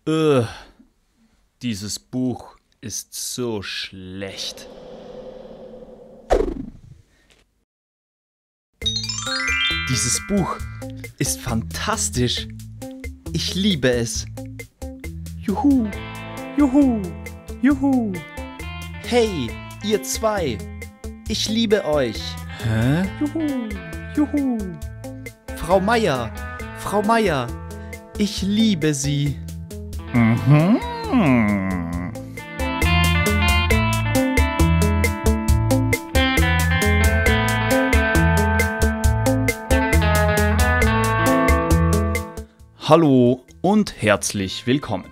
Ugh, dieses Buch ist so schlecht. Dieses Buch ist fantastisch. Ich liebe es. Juhu, juhu, juhu. Hey, ihr zwei. Ich liebe euch. Hä? Juhu, juhu. Frau Meier, ich liebe Sie. Mhm. Hallo und herzlich willkommen.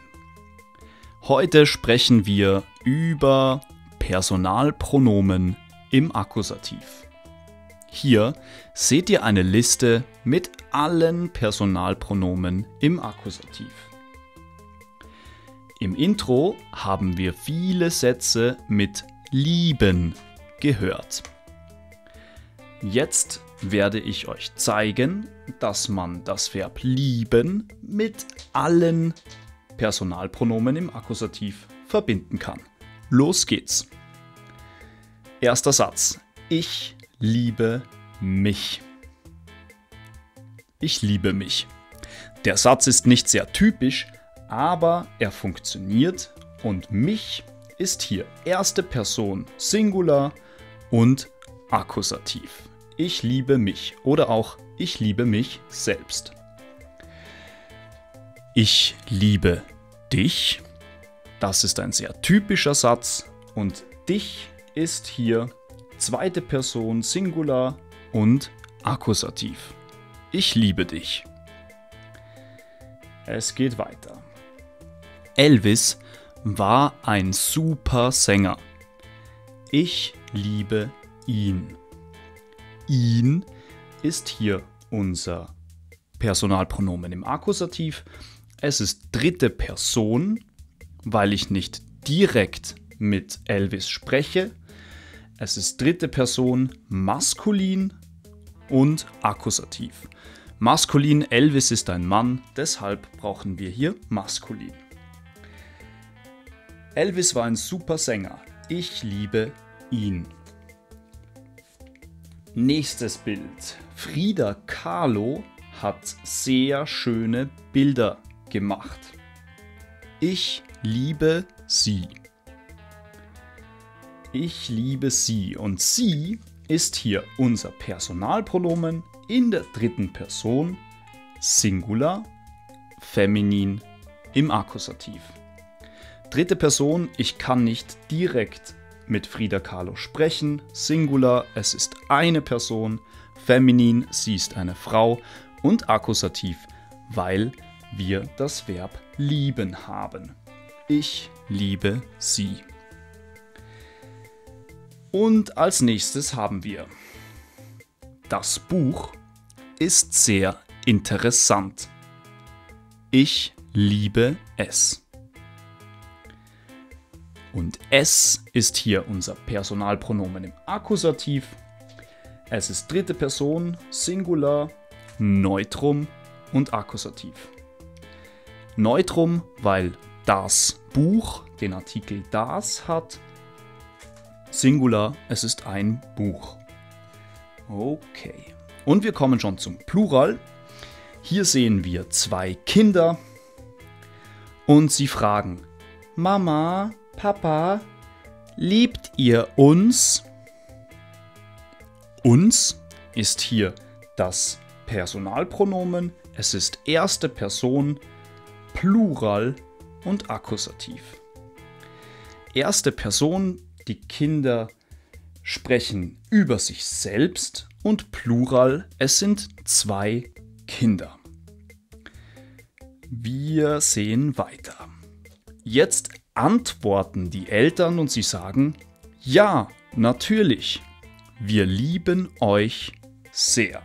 Heute sprechen wir über Personalpronomen im Akkusativ. Hier seht ihr eine Liste mit allen Personalpronomen im Akkusativ. Im Intro haben wir viele Sätze mit lieben gehört. Jetzt werde ich euch zeigen, dass man das Verb lieben mit allen Personalpronomen im Akkusativ verbinden kann. Los geht's. Erster Satz. Ich liebe mich. Ich liebe mich. Der Satz ist nicht sehr typisch, aber er funktioniert und mich ist hier erste Person Singular und Akkusativ. Ich liebe mich oder auch ich liebe mich selbst. Ich liebe dich. Das ist ein sehr typischer Satz und dich ist hier zweite Person Singular und Akkusativ. Ich liebe dich. Es geht weiter. Elvis war ein super Sänger. Ich liebe ihn. Ihn ist hier unser Personalpronomen im Akkusativ. Es ist dritte Person, weil ich nicht direkt mit Elvis spreche. Es ist dritte Person maskulin und Akkusativ. Maskulin, Elvis ist ein Mann, deshalb brauchen wir hier maskulin. Elvis war ein super Sänger. Ich liebe ihn. Nächstes Bild. Frida Kahlo hat sehr schöne Bilder gemacht. Ich liebe sie. Ich liebe sie und sie ist hier unser Personalpronomen in der dritten Person, Singular, feminin im Akkusativ. Dritte Person, ich kann nicht direkt mit Frida Kahlo sprechen, Singular, es ist eine Person, feminin, sie ist eine Frau und Akkusativ, weil wir das Verb lieben haben. Ich liebe sie. Und als nächstes haben wir: Das Buch ist sehr interessant. Ich liebe es. Und es ist hier unser Personalpronomen im Akkusativ. Es ist dritte Person, Singular, Neutrum und Akkusativ. Neutrum, weil das Buch den Artikel das hat. Singular, es ist ein Buch. Okay. Und wir kommen schon zum Plural. Hier sehen wir zwei Kinder und sie fragen: Mama, Papa, liebt ihr uns? Uns ist hier das Personalpronomen. Es ist erste Person, Plural und Akkusativ. Erste Person, die Kinder sprechen über sich selbst und Plural, es sind zwei Kinder. Wir sehen weiter. Jetzt antworten die Eltern und sie sagen: Ja, natürlich, wir lieben euch sehr.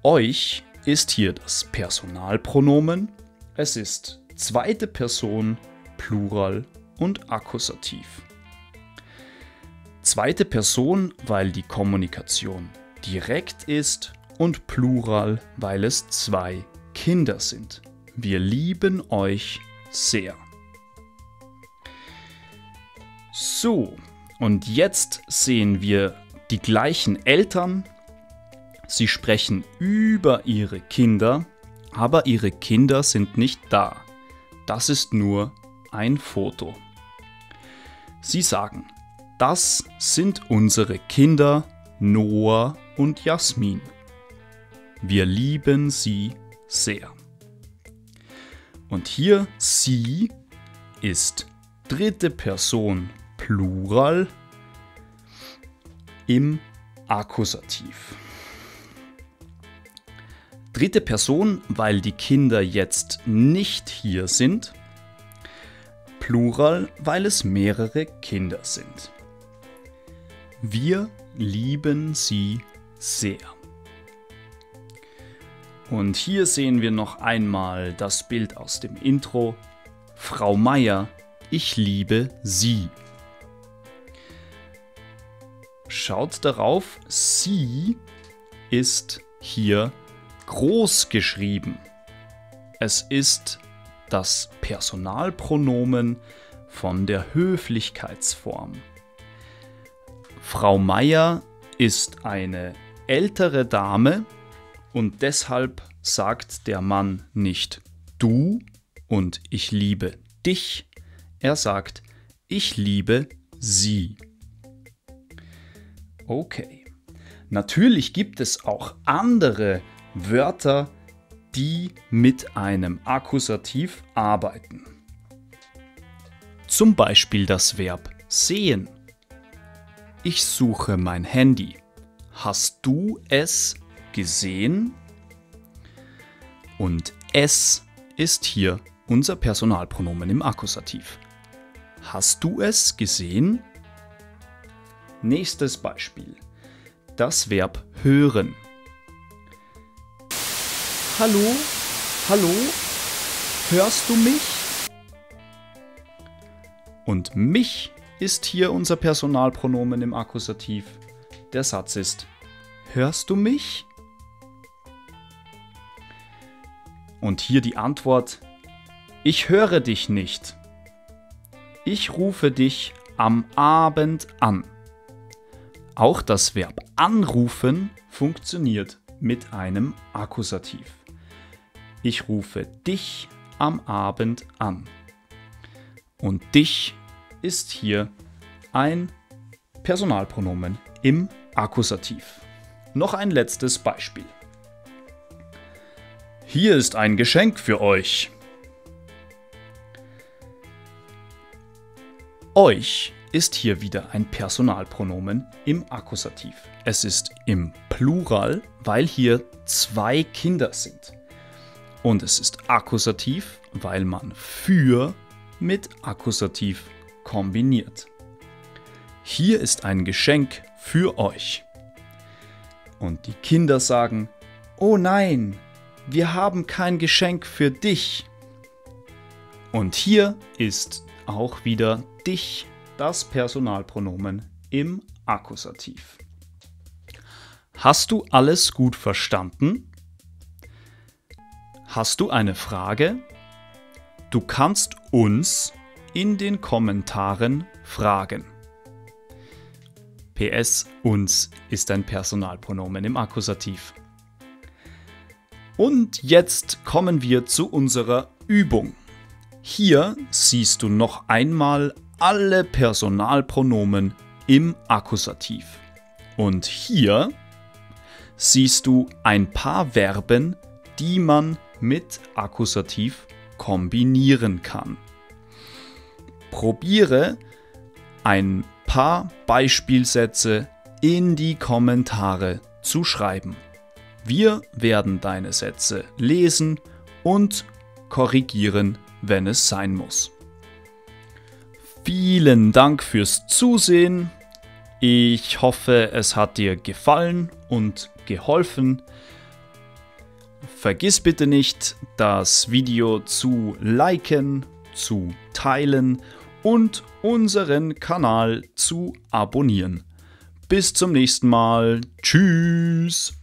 Euch ist hier das Personalpronomen. Es ist zweite Person, Plural und Akkusativ. Zweite Person, weil die Kommunikation direkt ist und Plural, weil es zwei Kinder sind. Wir lieben euch sehr. So, und jetzt sehen wir die gleichen Eltern. Sie sprechen über ihre Kinder, aber ihre Kinder sind nicht da. Das ist nur ein Foto. Sie sagen, das sind unsere Kinder Noah und Jasmin. Wir lieben sie sehr. Und hier sie ist dritte Person Plural im Akkusativ. Dritte Person, weil die Kinder jetzt nicht hier sind. Plural, weil es mehrere Kinder sind. Wir lieben sie sehr. Und hier sehen wir noch einmal das Bild aus dem Intro. Frau Meier, ich liebe Sie. Schaut darauf, sie ist hier groß geschrieben. Es ist das Personalpronomen von der Höflichkeitsform. Frau Meier ist eine ältere Dame und deshalb sagt der Mann nicht du und ich liebe dich. Er sagt, ich liebe sie. Okay. Natürlich gibt es auch andere Wörter, die mit einem Akkusativ arbeiten. Zum Beispiel das Verb sehen. Ich suche mein Handy. Hast du es gesehen? Und es ist hier unser Personalpronomen im Akkusativ. Hast du es gesehen? Nächstes Beispiel. Das Verb hören. Hallo? Hallo? Hörst du mich? Und mich ist hier unser Personalpronomen im Akkusativ. Der Satz ist, hörst du mich? Und hier die Antwort, ich höre dich nicht. Ich rufe dich am Abend an. Auch das Verb anrufen funktioniert mit einem Akkusativ. Ich rufe dich am Abend an. Und dich ist hier ein Personalpronomen im Akkusativ. Noch ein letztes Beispiel. Hier ist ein Geschenk für euch. Euch ist hier wieder ein Personalpronomen im Akkusativ. Es ist im Plural, weil hier zwei Kinder sind. Und es ist Akkusativ, weil man für mit Akkusativ kombiniert. Hier ist ein Geschenk für euch. Und die Kinder sagen, oh nein, wir haben kein Geschenk für dich. Und hier ist auch wieder dich das Personalpronomen im Akkusativ. Hast du alles gut verstanden? Hast du eine Frage? Du kannst uns in den Kommentaren fragen. PS, uns ist ein Personalpronomen im Akkusativ. Und jetzt kommen wir zu unserer Übung. Hier siehst du noch einmal alle Personalpronomen im Akkusativ. Und hier siehst du ein paar Verben, die man mit Akkusativ kombinieren kann. Probiere ein paar Beispielsätze in die Kommentare zu schreiben. Wir werden deine Sätze lesen und korrigieren, wenn es sein muss. Vielen Dank fürs Zusehen. Ich hoffe, es hat dir gefallen und geholfen. Vergiss bitte nicht, das Video zu liken, zu teilen und unseren Kanal zu abonnieren. Bis zum nächsten Mal. Tschüss!